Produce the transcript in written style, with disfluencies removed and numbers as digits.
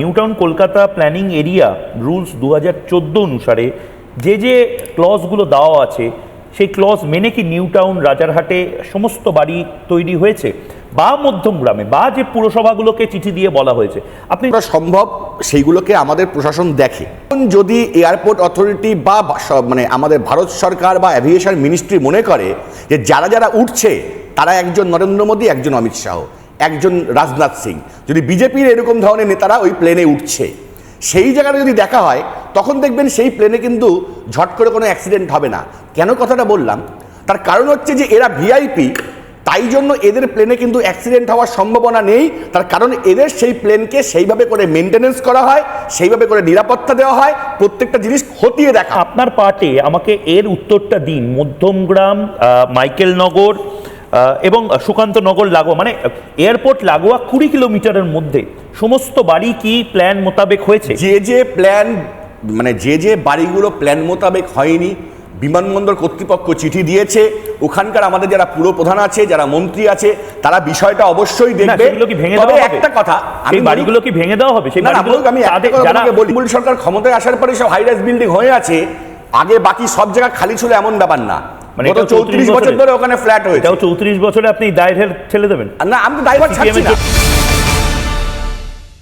New town Kolkata planning area rules 2014 অনুসারে যে ক্লজগুলো দেওয়া আছে সেই ক্লজ মেনে কি নিউ টাউন রাজারহাটে সমস্ত বাড়ি তৈরি হয়েছে বা মধ্যমগ্রামে বা যে পুরসভাগুলোকে চিঠি দিয়ে বলা হয়েছে আপনি সম্ভব সেইগুলোকে আমাদের প্রশাসন দেখে। যদি এয়ারপোর্ট অথরিটি বা মানে আমাদের ভারত সরকার বা অ্যাভিয়েশন মিনিস্ট্রি মনে করে যে যারা যারা উঠছে তারা একজন নরেন্দ্র মোদী, একজন অমিত শাহ, একজন রাজনাথ সিং, যদি বিজেপির এরকম ধরনের নেতারা ওই প্লেনে উঠছে, সেই জায়গাটা যদি দেখা হয় তখন দেখবেন সেই প্লেনে কিন্তু ঝট করে কোনো অ্যাক্সিডেন্ট হবে না। কেন কথাটা বললাম? তার কারণ হচ্ছে যে এরা ভিআইপি, তাই জন্য এদের প্লেনে কিন্তু অ্যাক্সিডেন্ট হওয়ার সম্ভাবনা নেই। তার কারণ এদের সেই প্লেনকে সেইভাবে করে মেনটেনেন্স করা হয়, সেইভাবে করে নিরাপত্তা দেওয়া হয়, প্রত্যেকটা জিনিস খতিয়ে দেখা। আপনার পার্টে আমাকে এর উত্তরটা দিন। মধ্যমগ্রাম, মাইকেলনগর এবং সুকান্তনগর লাগোয়া, মানে এয়ারপোর্ট লাগোয়া 20 কিলোমিটারের মধ্যে সমস্ত বাড়ি কি প্ল্যান মোতাবেক হয়েছে? যে প্ল্যান, মানে যে বাড়িগুলো প্ল্যান মোতাবেক হয়নি, বিমানবন্দর কর্তৃপক্ষ চিঠি দিয়েছে, ওখানকার আমাদের যারা পুরপ্রধান আছে, যারা মন্ত্রী আছে, তারা বিষয়টা অবশ্যই দেখবে। তবে একটা কথা, সেই বাড়িগুলো কি ভেঙে দেওয়া হবে? সেই বাড়িগুলো আমি একটা কথা বলি, তৃণমূল সরকার ক্ষমতায় আসার পরে সব হাই রাইজ বিল্ডিং হয়ে আছে, আগে বাকি সব জায়গা খালি ছিল এমন ব্যাপার না। মানে গত 34 বছর ধরে ওখানে ফ্ল্যাট হয়েছে। 34 বছরে আপনি দায়ভার ঠেলে দেবেন? না, আমি দায়ভার ছাড়ছি না।